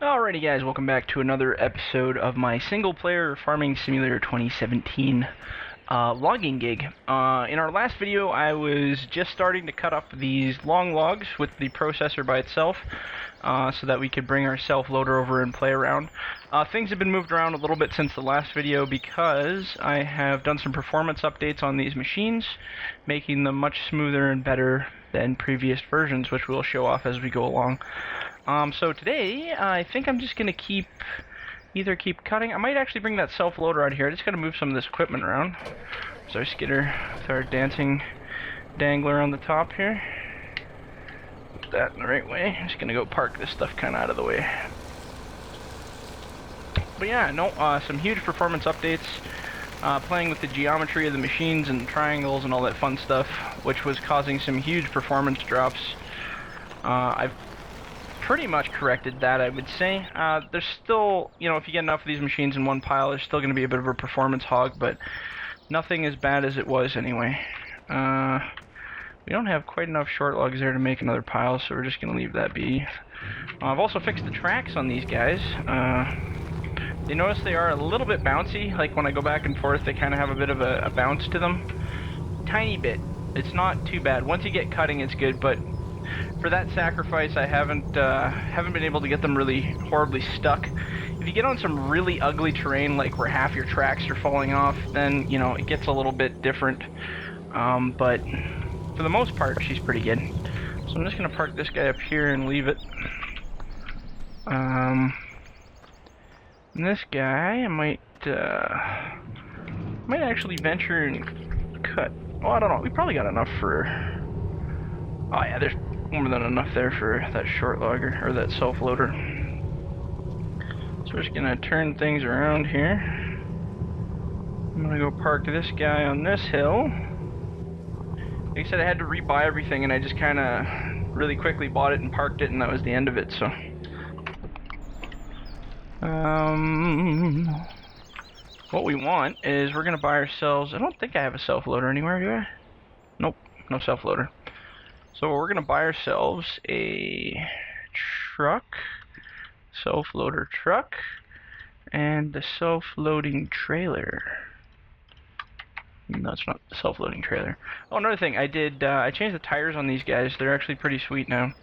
Alrighty guys, welcome back to another episode of my single player Farming Simulator 2017 logging gig. In our last video I was just starting to cut up these long logs with the processor by itself so that we could bring our self-loader over and play around. Things have been moved around a little bit since the last video because I have done some performance updates on these machines, making them much smoother and better than previous versions, which we'll show off as we go along. So today, I think I'm just gonna keep cutting. I might actually bring that self-loader out here. I just gotta move some of this equipment around. There's our skidder with our dancing dangler on the top here. Put that in the right way. I'm just gonna go park this stuff kinda out of the way. But yeah, no, some huge performance updates. Playing with the geometry of the machines and triangles and all that fun stuff, which was causing some huge performance drops. I've pretty much corrected that, I would say. There's still, you know, if you get enough of these machines in one pile, there's still going to be a bit of a performance hog, but nothing as bad as it was anyway. We don't have quite enough short logs there to make another pile, so we're just going to leave that be. I've also fixed the tracks on these guys. You notice they are a little bit bouncy, like when I go back and forth they kind of have a bit of a bounce to them. Tiny bit. It's not too bad. Once you get cutting it's good, but for that sacrifice I haven't been able to get them really horribly stuck. If you get on some really ugly terrain, like where half your tracks are falling off, then, you know, it gets a little bit different. But for the most part, she's pretty good. So I'm just going to park this guy up here and leave it. And this guy, I might actually venture and cut. Oh, I don't know. We probably got enough for... Oh yeah, there's more than enough there for that short logger, or that self-loader. So we're just gonna turn things around here. I'm gonna go park this guy on this hill. Like I said, I had to rebuy everything, and I just kinda really quickly bought it and parked it, and that was the end of it, so... What we want is we're gonna buy ourselves... I don't think I have a self-loader anywhere, do I? Nope, no self-loader. So we're gonna buy ourselves a truck, self-loader truck, and the self-loading trailer. No, it's not the self-loading trailer. Oh, another thing, I changed the tires on these guys. They're actually pretty sweet now.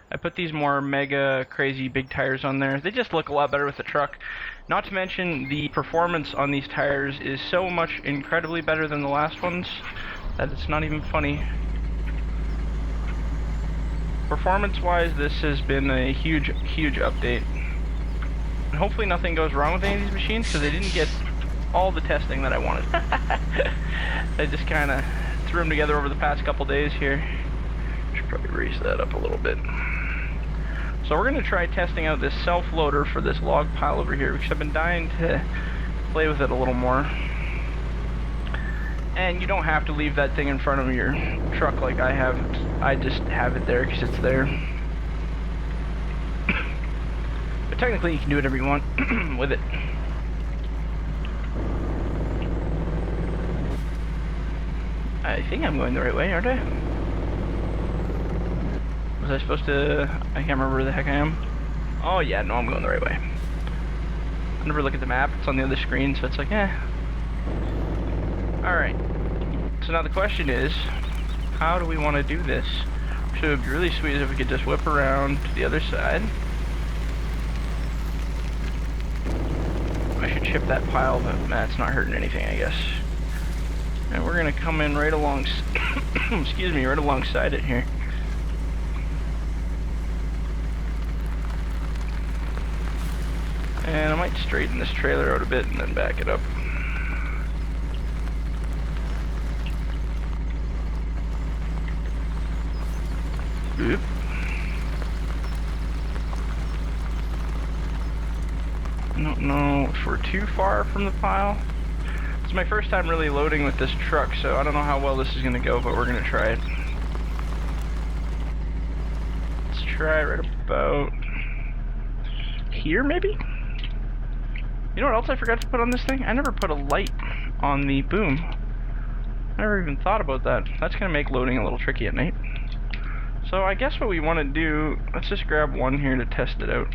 I put these more mega crazy big tires on there. They just look a lot better with the truck. Not to mention the performance on these tires is so much incredibly better than the last ones that it's not even funny. Performance-wise, this has been a huge update. And hopefully nothing goes wrong with any of these machines, because they didn't get all the testing that I wanted. I just kind of threw them together over the past couple days here. Should probably raise that up a little bit. So we're going to try testing out this self-loader for this log pile over here, because I've been dying to play with it a little more. And you don't have to leave that thing in front of your truck like I have. I just have it there because it's there. But technically you can do whatever you want with it. I think I'm going the right way, aren't I? Was I supposed to... I can't remember where the heck I am. Oh yeah, no, I'm going the right way. I never look at the map, it's on the other screen, so it's like, eh. Alright. So now the question is, how do we want to do this? So it would be really sweet if we could just whip around to the other side. I should chip that pile, but that's not hurting anything, I guess. And we're gonna come in right along, excuse me, right alongside it here. And I might straighten this trailer out a bit and then back it up. Oop. I don't know if we're too far from the pile. It's my first time really loading with this truck, so I don't know how well this is going to go, but we're going to try it. Let's try right about here, maybe? You know what else I forgot to put on this thing? I never put a light on the boom. I never even thought about that. That's going to make loading a little tricky at night. So I guess what we want to do, let's just grab one here to test it out.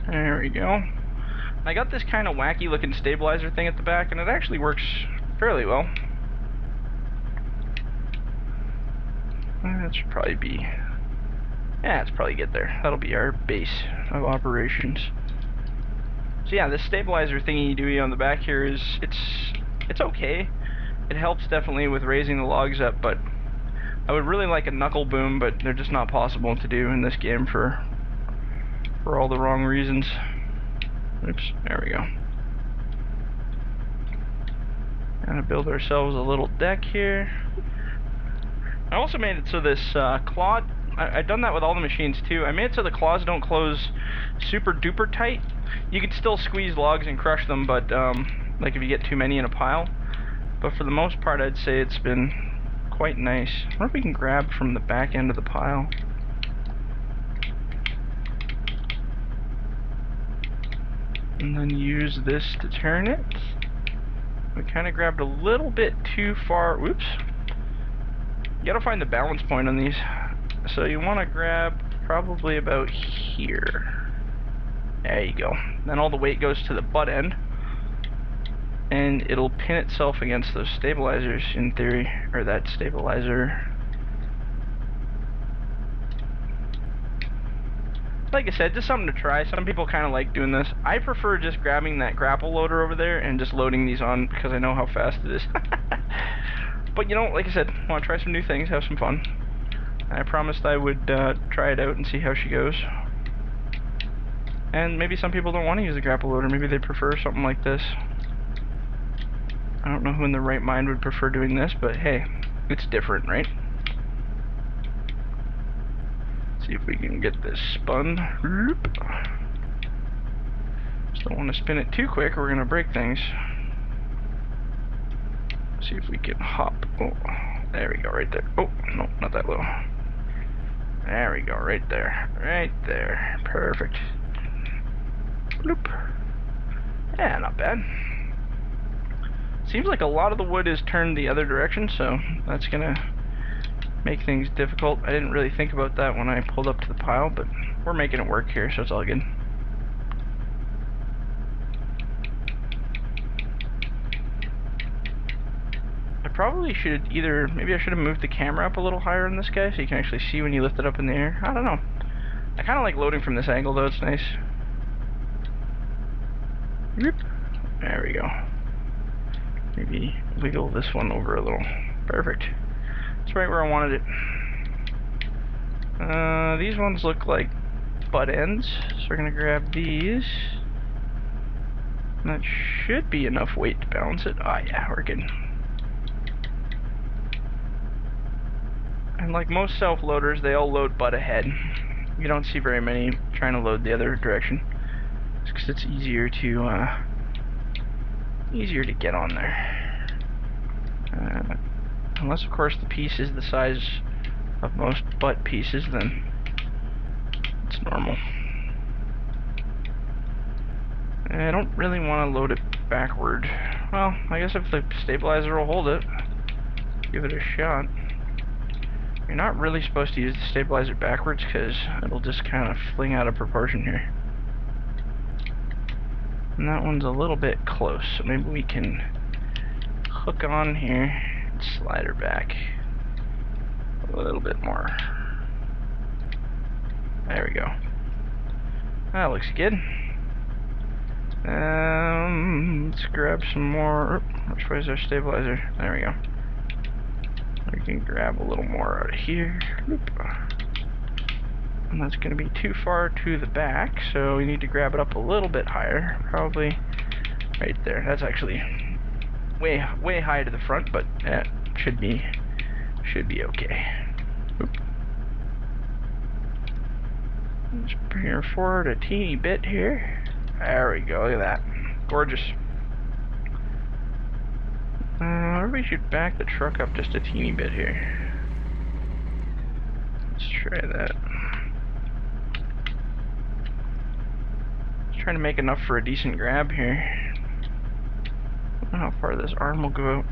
There we go. I got this kind of wacky looking stabilizer thing at the back, and it actually works fairly well. That should probably be... yeah, it's probably good there. That'll be our base of operations. So yeah, this stabilizer thingy-dooey on the back here is... it's okay. It helps definitely with raising the logs up, but I would really like a knuckle boom, but they're just not possible to do in this game for all the wrong reasons. Oops, there we go. Gonna build ourselves a little deck here. I also made it so this claw, I've done that with all the machines too. I made it so the claws don't close super duper tight. You can still squeeze logs and crush them, but like if you get too many in a pile. But for the most part, I'd say it's been quite nice. I wonder if we can grab from the back end of the pile. And then use this to turn it. We kind of grabbed a little bit too far. Whoops. You gotta find the balance point on these. So you want to grab probably about here. There you go. Then all the weight goes to the butt end. And it'll pin itself against those stabilizers in theory. Or that stabilizer. Like I said, just something to try. Some people kind of like doing this. I prefer just grabbing that grapple loader over there and just loading these on because I know how fast it is. But you know, like I said, I want to try some new things, have some fun. And I promised I would try it out and see how she goes. And maybe some people don't want to use the grapple loader. Maybe they prefer something like this. I don't know who in their right mind would prefer doing this, but hey, it's different, right? See if we can get this spun. Just don't want to spin it too quick or we're going to break things. See if we can hop. Oh, there we go, right there. Oh, no, not that low. There we go, right there. Right there. Perfect. Bloop. Yeah, not bad. Seems like a lot of the wood is turned the other direction, so that's going to make things difficult. I didn't really think about that when I pulled up to the pile, but we're making it work here, so it's all good. I probably should either, maybe I should have moved the camera up a little higher on this guy so you can actually see when you lift it up in the air. I don't know. I kind of like loading from this angle though, it's nice. Whoop. There we go. Maybe wiggle this one over a little. Perfect. It's right where I wanted it. These ones look like butt ends, so we're going to grab these. And that should be enough weight to balance it. Ah, yeah, we're good. And like most self-loaders, they all load butt ahead. You don't see very many trying to load the other direction. Just because it's easier to get on there. Unless, of course, the piece is the size of most butt pieces, then it's normal. I don't really want to load it backward. Well, I guess if the stabilizer will hold it, give it a shot. You're not really supposed to use the stabilizer backwards because it'll just kind of fling out of proportion here. And that one's a little bit close, so maybe we can hook on here and slide her back a little bit more. There we go. That looks good. Let's grab some more. Which way is our stabilizer? There we go. We can grab a little more out of here. And that's going to be too far to the back, so we need to grab it up a little bit higher. Probably right there. That's actually way high to the front, but that should be okay. Oop. Let's bring her forward a teeny bit here. There we go. Look at that. Gorgeous. We should back the truck up just a teeny bit here. Let's try that. Just trying to make enough for a decent grab here. I don't know how far this arm will go out.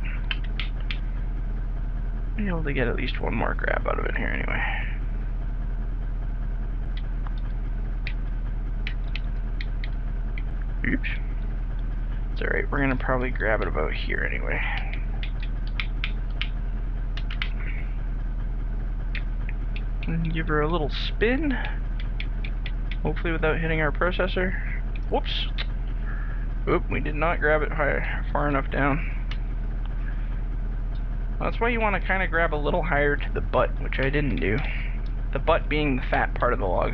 Be able to get at least one more grab out of it here anyway. Oops. It's alright, we're gonna probably grab it about here anyway. And give her a little spin. Hopefully without hitting our processor. Whoops. Oop, we did not grab it far enough down. That's why you want to kind of grab a little higher to the butt, which I didn't do. The butt being the fat part of the log.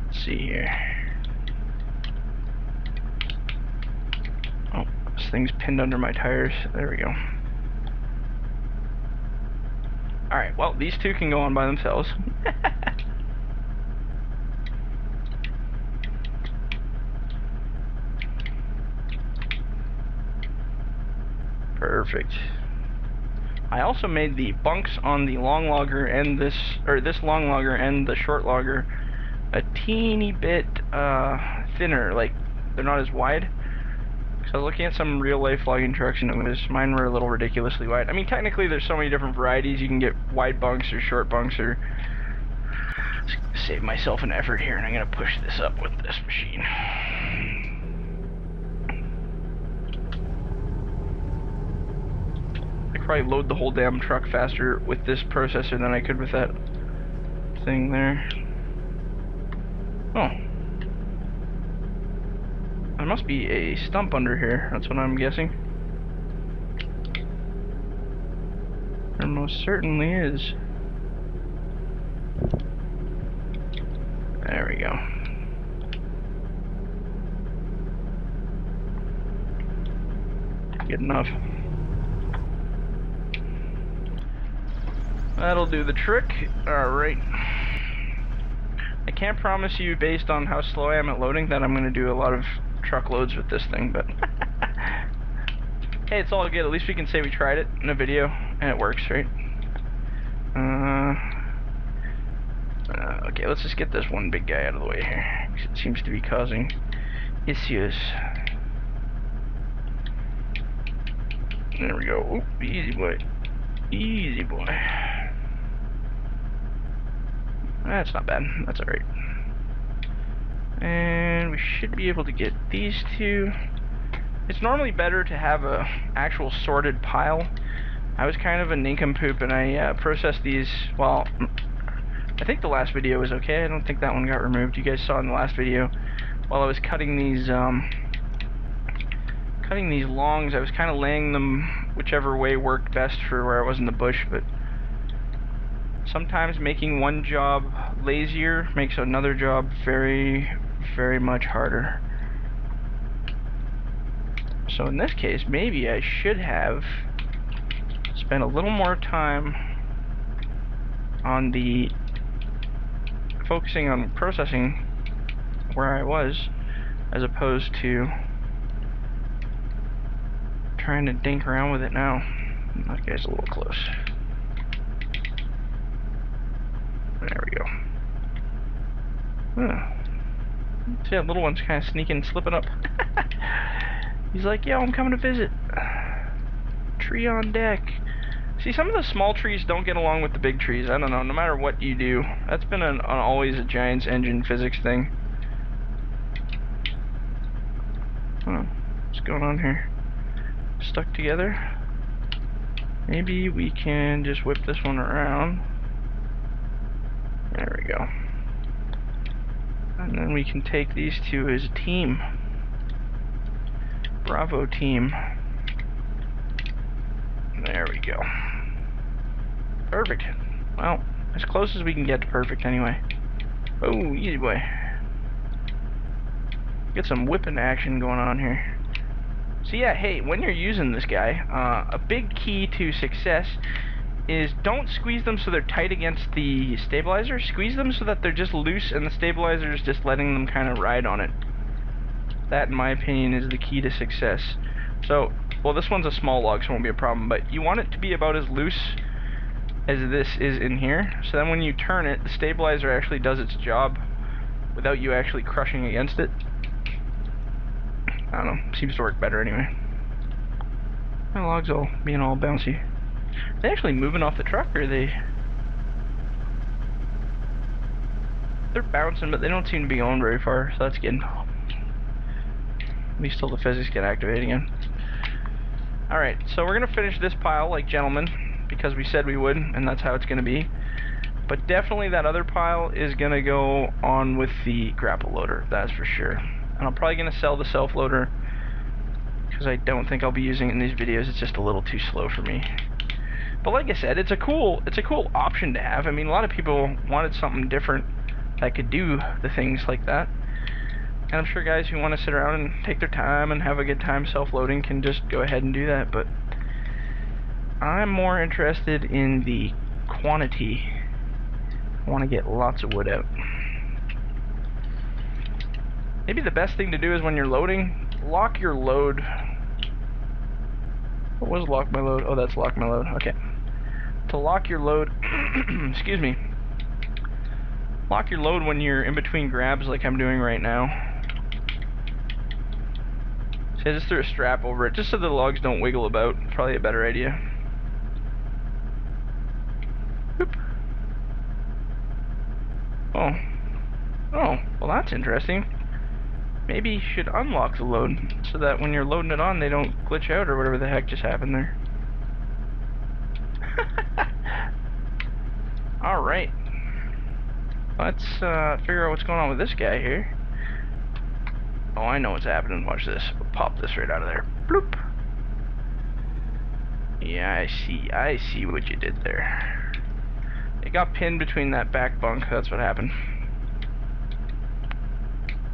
Let's see here. Oh, this thing's pinned under my tires. There we go. Alright, well, these two can go on by themselves. Perfect. I also made the bunks on the long logger and this long logger and the short logger a teeny bit thinner, like they're not as wide. So I was looking at some real life logging trucks and mine were a little ridiculously wide. I mean, technically there's so many different varieties. You can get wide bunks or short bunks, or save myself an effort here, and I'm gonna push this up with this machine. I could probably load the whole damn truck faster with this processor than I could with that thing there. Oh. There must be a stump under here, that's what I'm guessing. There most certainly is. There we go. Good enough. That'll do the trick. Alright. I can't promise you, based on how slow I am at loading, that I'm going to do a lot of truckloads with this thing, but hey, it's all good. At least we can say we tried it in a video and it works, right? Okay, let's just get this one big guy out of the way here, because it seems to be causing issues. There we go. Oop, easy boy. Easy boy. That's not bad. That's alright. And we should be able to get these two. It's normally better to have a actual sorted pile. I was kind of a nincompoop and I processed these, well, I think the last video was okay. I don't think that one got removed. You guys saw in the last video, while I was cutting these longs, I was kind of laying them whichever way worked best for where I was in the bush, but sometimes making one job lazier makes another job very, very much harder. So in this case, maybe I should have spent a little more time on the focusing on processing where I was, as opposed to trying to dink around with it now. That guy's a little close. There we go. See, that little one's kind of sneaking, slipping up. He's like, yo, I'm coming to visit. Tree on deck. See, some of the small trees don't get along with the big trees. I don't know, no matter what you do. That's been an always a Giants engine physics thing. What's going on here? Stuck together? Maybe we can just whip this one around. There we go. And then we can take these two as a team. Bravo team. There we go. Perfect. Well, as close as we can get to perfect anyway. Oh, easy boy. Get some whipping action going on here. So yeah, hey, when you're using this guy, a big key to success is don't squeeze them so they're tight against the stabilizer. Squeeze them so that they're just loose and the stabilizer is just letting them kind of ride on it. That, in my opinion, is the key to success. So, well, this one's a small log, so it won't be a problem, but you want it to be about as loose as this is in here, so then when you turn it, the stabilizer actually does its job without you actually crushing against it. I don't know, seems to work better anyway. My logs all being all bouncy. Are they actually moving off the truck, or are they they're bouncing, but they don't seem to be going very far, so that's good. At least till the physics get activated again. Alright, so we're going to finish this pile like gentlemen, because we said we would, and that's how it's going to be. But definitely that other pile is going to go on with the grapple loader, that's for sure. And I'm probably going to sell the self-loader, because I don't think I'll be using it in these videos. It's just a little too slow for me. But like I said, it's a cool option to have. I mean, a lot of people wanted something different that could do the things like that. And I'm sure guys who want to sit around and take their time and have a good time self-loading can just go ahead and do that. But I'm more interested in the quantity. I want to get lots of wood out. Maybe the best thing to do is when you're loading, lock your load. What was lock my load? Oh, that's lock my load. Okay. To lock your load, excuse me. Lock your load when you're in between grabs like I'm doing right now. So just throw a strap over it, just so the logs don't wiggle about. Probably a better idea. Boop. Oh. Oh, well that's interesting. Maybe you should unlock the load, so that when you're loading it on, they don't glitch out or whatever the heck just happened there. Alright. Let's figure out what's going on with this guy here. Oh, I know what's happening. Watch this. We'll pop this right out of there. Bloop. Yeah, I see what you did there. It got pinned between that back bunk. That's what happened.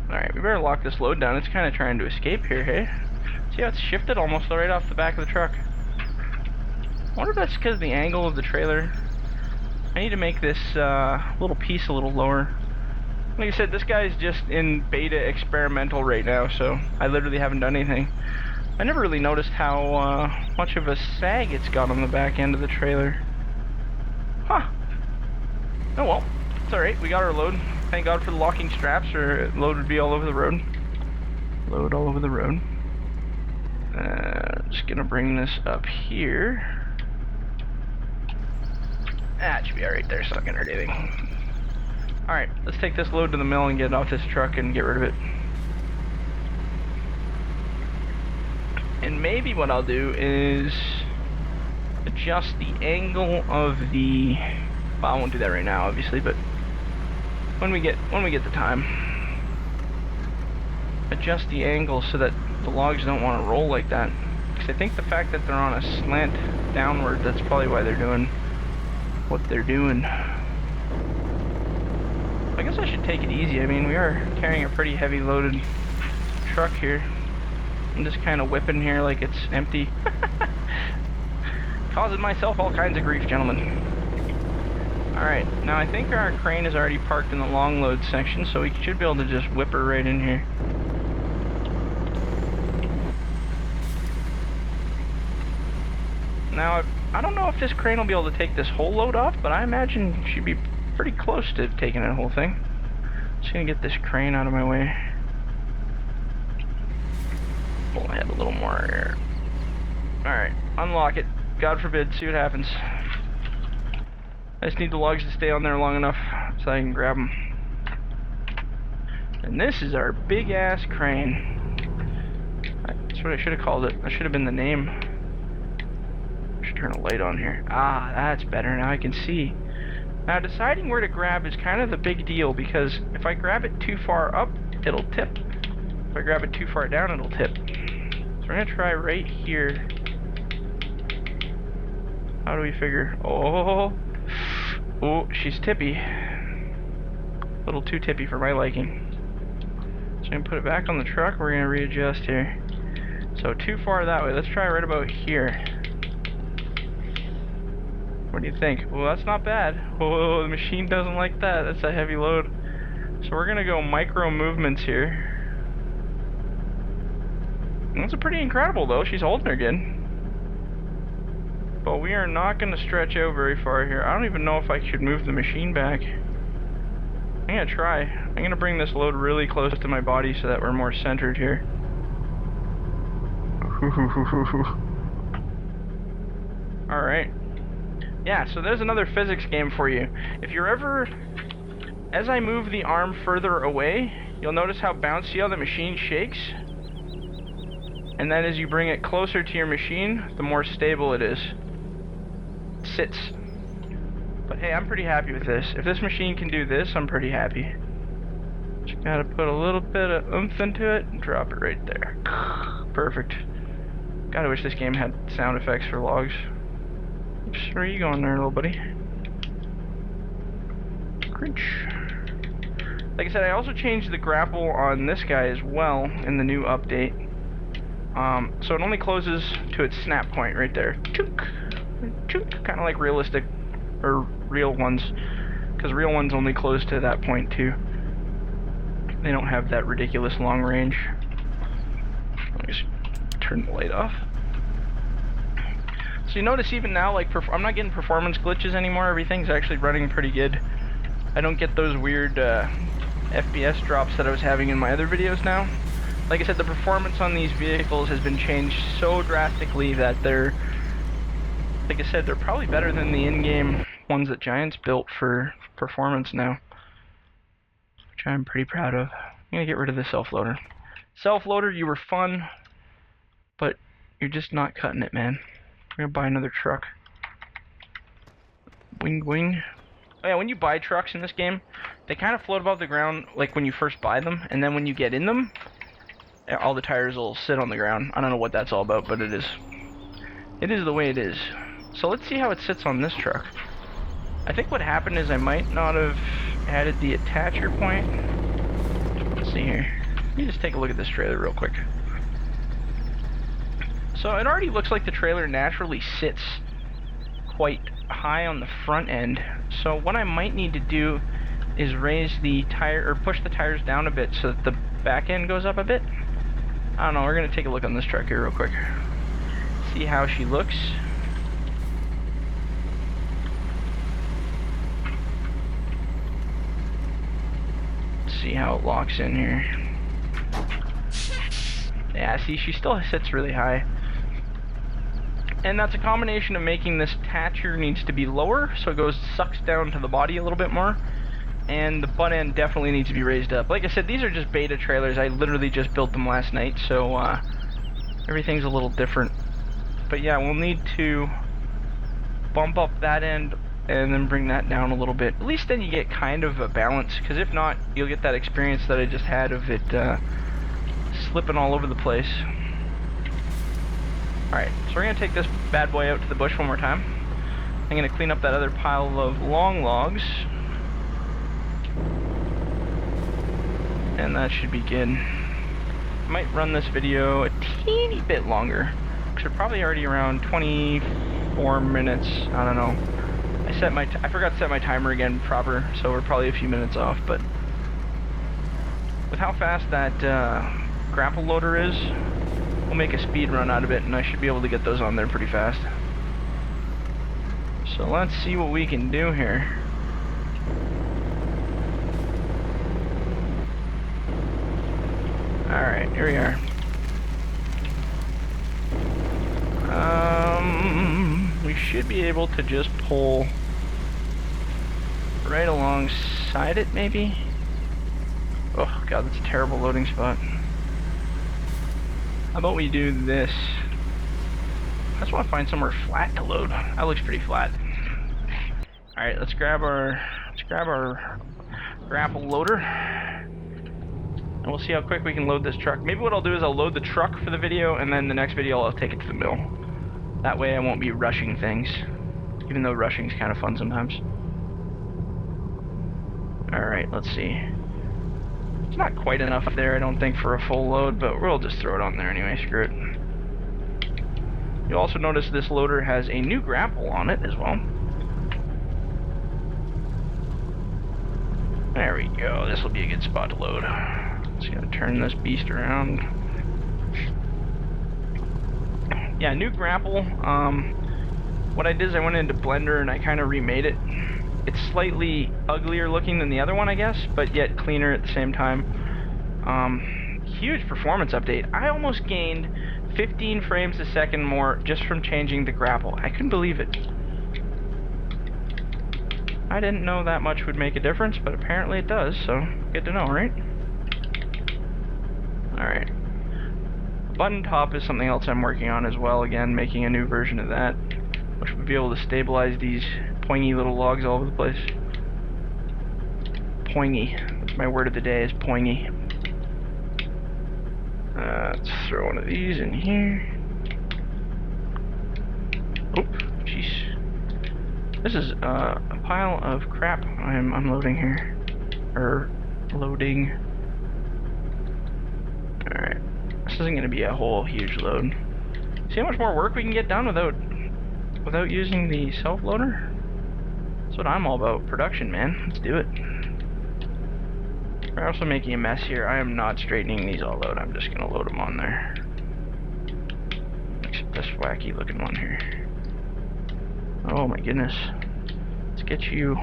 Alright, we better lock this load down. It's kind of trying to escape here, hey? See how it's shifted almost right off the back of the truck? I wonder if that's because of the angle of the trailer. I need to make this little piece a little lower. Like I said, this guy's just in beta experimental right now, so I literally haven't done anything. I never really noticed how much of a sag it's got on the back end of the trailer. Huh. Oh well, it's alright, we got our load. Thank God for the locking straps, or load would be all over the road. Load all over the road. Just gonna bring this up here. That should be alright there, so I'm not gonna hurt anything. Alright, let's take this load to the mill and get it off this truck and get rid of it. And maybe what I'll do is adjust the angle of the... Well, I won't do that right now, obviously, but when we get the time, adjust the angle so that the logs don't want to roll like that. Because I think the fact that they're on a slant downward, that's probably why they're doing what they're doing. I guess I should take it easy. I mean, we are carrying a pretty heavy loaded truck here. I'm just kind of whipping here like it's empty. Causing myself all kinds of grief, gentlemen. Alright, now I think our crane is already parked in the long load section, so we should be able to just whip her right in here. Now, I don't know if this crane will be able to take this whole load off, but I imagine she'd be pretty close to taking that whole thing. Just gonna get this crane out of my way. Pull ahead a little more here. Alright, unlock it. God forbid, see what happens. I just need the logs to stay on there long enough so I can grab them. And this is our big ass crane. That's what I should have called it. That should have been the name. I should turn a light on here. Ah, that's better. Now I can see. Now deciding where to grab is kind of the big deal, because if I grab it too far up, it'll tip. If I grab it too far down, it'll tip. So we're gonna try right here. How do we figure? Oh, she's tippy. A little too tippy for my liking. So I'm gonna put it back on the truck. We're gonna readjust here. So too far that way. Let's try right about here. What do you think? Well, that's not bad. Oh, the machine doesn't like that. That's a heavy load. So we're gonna go micro movements here. That's pretty incredible though. She's holding her good. But we are not gonna stretch out very far here. I don't even know if I should move the machine back. I'm gonna try. I'm gonna bring this load really close to my body so that we're more centered here. Alright. Yeah, so there's another physics game for you. If you're ever as I move the arm further away, you'll notice how bouncy how the machine shakes. And then as you bring it closer to your machine, the more stable it is. It sits. But hey, I'm pretty happy with this. If this machine can do this, I'm pretty happy. Just gotta put a little bit of oomph into it and drop it right there. Perfect. God, I wish this game had sound effects for logs. Oops, where are you going there, little buddy? Crunch. Like I said, I also changed the grapple on this guy as well in the new update. So it only closes to its snap point right there. Chook! Chook! Kind of like realistic, or real ones. Because real ones only close to that point too. They don't have that ridiculous long range. Let me just turn the light off. So you notice even now, like, I'm not getting performance glitches anymore. Everything's actually running pretty good. I don't get those weird FPS drops that I was having in my other videos now. Like I said, the performance on these vehicles has been changed so drastically that they're, like I said, they're probably better than the in-game ones that Giants built for performance now. Which I'm pretty proud of. I'm gonna get rid of the self-loader. Self-loader, you were fun, but you're just not cutting it, man. We're gonna buy another truck. Wing wing. Oh yeah, when you buy trucks in this game, they kind of float above the ground like when you first buy them, and then when you get in them, all the tires will sit on the ground. I don't know what that's all about, but it is. It is the way it is. So let's see how it sits on this truck. I think what happened is I might not have added the attacher point. Let's see here. Let me just take a look at this trailer real quick. So it already looks like the trailer naturally sits quite high on the front end. So what I might need to do is raise the tire, or push the tires down a bit so that the back end goes up a bit. I don't know, we're gonna take a look on this truck here real quick. See how she looks. See how it locks in here. Yeah, see, she still sits really high. And that's a combination of making this attacher needs to be lower, so it goes, sucks down to the body a little bit more. And the butt end definitely needs to be raised up. Like I said, these are just beta trailers. I literally just built them last night, so everything's a little different. But yeah, we'll need to bump up that end and then bring that down a little bit. At least then you get kind of a balance, because if not, you'll get that experience that I just had of it slipping all over the place. Alright, so we're going to take this bad boy out to the bush one more time. I'm going to clean up that other pile of long logs. And that should be good. I might run this video a teeny bit longer, because we're probably already around 24 minutes. I don't know. I forgot to set my timer again proper, so we're probably a few minutes off, but with how fast that grapple loader is, we'll make a speed run out of it, and I should be able to get those on there pretty fast. So let's see what we can do here. Alright, here we are. We should be able to just pull right alongside it, maybe? Oh god, that's a terrible loading spot. How about we do this? I just want to find somewhere flat to load. That looks pretty flat. Alright, let's grab our grapple loader. And we'll see how quick we can load this truck. Maybe what I'll do is I'll load the truck for the video, and then the next video I'll take it to the mill. That way I won't be rushing things. Even though rushing's kind of fun sometimes. Alright, let's see. It's not quite enough there, I don't think, for a full load, but we'll just throw it on there anyway, screw it. You'll also notice this loader has a new grapple on it as well. There we go, this will be a good spot to load. Just gotta turn this beast around. Yeah, new grapple. What I did is I went into Blender and I kind of remade it. It's slightly uglier looking than the other one, I guess, but yet cleaner at the same time. Huge performance update. I almost gained 15 frames a second more just from changing the grapple. I couldn't believe it. I didn't know that much would make a difference, but apparently it does, so good to know, right? Alright. Button top is something else I'm working on as well, again, making a new version of that, which would be able to stabilize these poingy little logs all over the place. Poingy. That's my word of the day, is poingy. Let's throw one of these in here. Oh, jeez. This is a pile of crap I'm unloading here. Loading. Alright. This isn't going to be a whole huge load. See how much more work we can get done without using the self-loader? That's what I'm all about. Production, man. Let's do it. We're also making a mess here. I am not straightening these all out. I'm just going to load them on there. Except this wacky looking one here. Oh my goodness. Let's get you.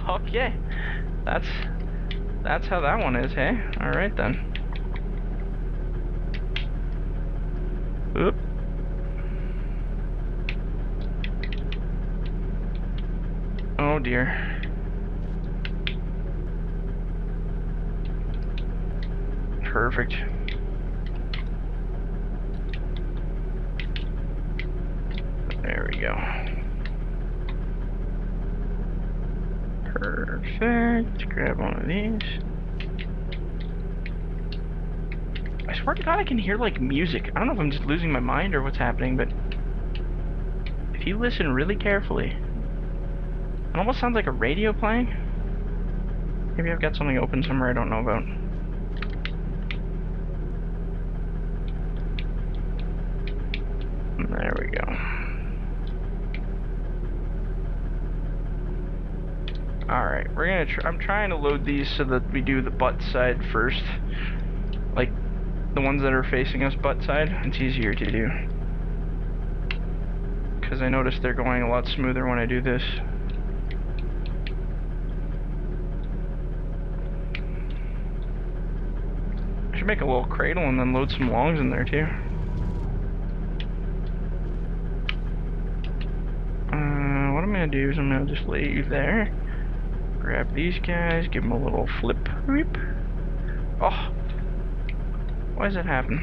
Okay. That's how that one is, hey? Alright then. Oop. Oh dear. Perfect. There we go. Perfect. Grab one of these. I swear to God I can hear like music. I don't know if I'm just losing my mind or what's happening, but if you listen really carefully, it almost sounds like a radio playing. Maybe I've got something open somewhere I don't know about. There we go. Alright, we're gonna I'm trying to load these so that we do the butt side first. Like, the ones that are facing us butt side. It's easier to do. Because I noticed they're going a lot smoother when I do this. I should make a little cradle and then load some longs in there too. What I'm gonna do is I'm gonna just lay you there. Grab these guys, give them a little flip. Whip. Oh! Why does that happen?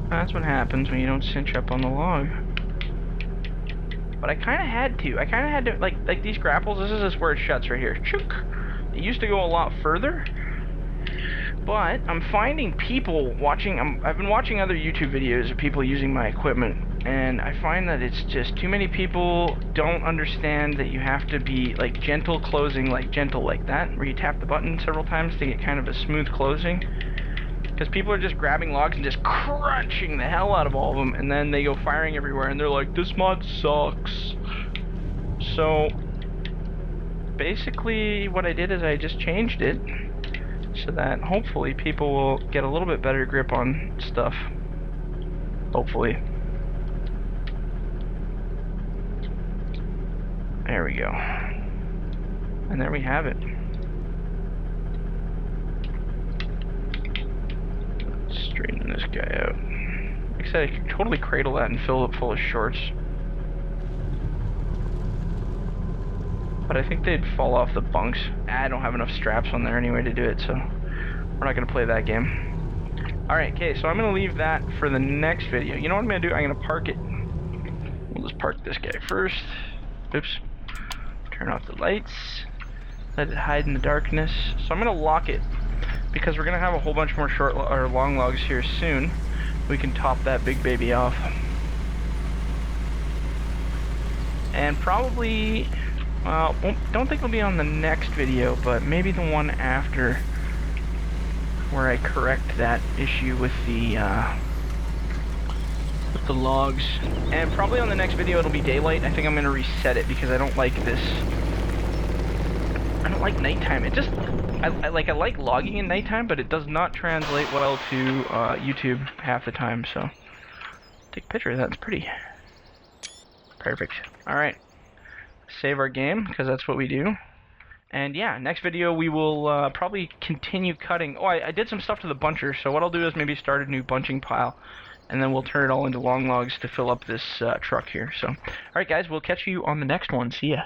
That's what happens when you don't cinch up on the log. But I kinda had to. I kinda had to, like these grapples, this is where it shuts right here. Chook! It used to go a lot further. But I'm finding people watching, I've been watching other YouTube videos of people using my equipment, and I find that it's just too many people don't understand that you have to be like gentle closing, like gentle like that, where you tap the button several times to get kind of a smooth closing. Because people are just grabbing logs and just crunching the hell out of all of them, and then they go firing everywhere, and they're like, this mod sucks. So basically what I did is I just changed it so that hopefully people will get a little bit better grip on stuff. Hopefully. There we go. And there we have it. Let's straighten this guy out. Like I said, I could totally cradle that and fill it full of shorts. But I think they'd fall off the bunks. I don't have enough straps on there anyway to do it, so we're not going to play that game. Alright, okay, so I'm going to leave that for the next video. You know what I'm going to do? I'm going to park it. We'll just park this guy first. Oops. Turn off the lights. Let it hide in the darkness. So I'm going to lock it, because we're going to have a whole bunch more short or long logs here soon. We can top that big baby off. And probably... don't think it'll be on the next video, but maybe the one after, where I correct that issue with the logs. And probably on the next video it'll be daylight. I think I'm gonna reset it because I don't like this. I don't like nighttime. It just, I like logging in nighttime, but it does not translate well to YouTube half the time. So take a picture of that. It's pretty perfect. All right. Save our game, because that's what we do. And yeah, next video we will probably continue cutting. Oh, I did some stuff to the buncher, so what I'll do is maybe start a new bunching pile and then we'll turn it all into long logs to fill up this truck here. So, alright guys, we'll catch you on the next one. See ya.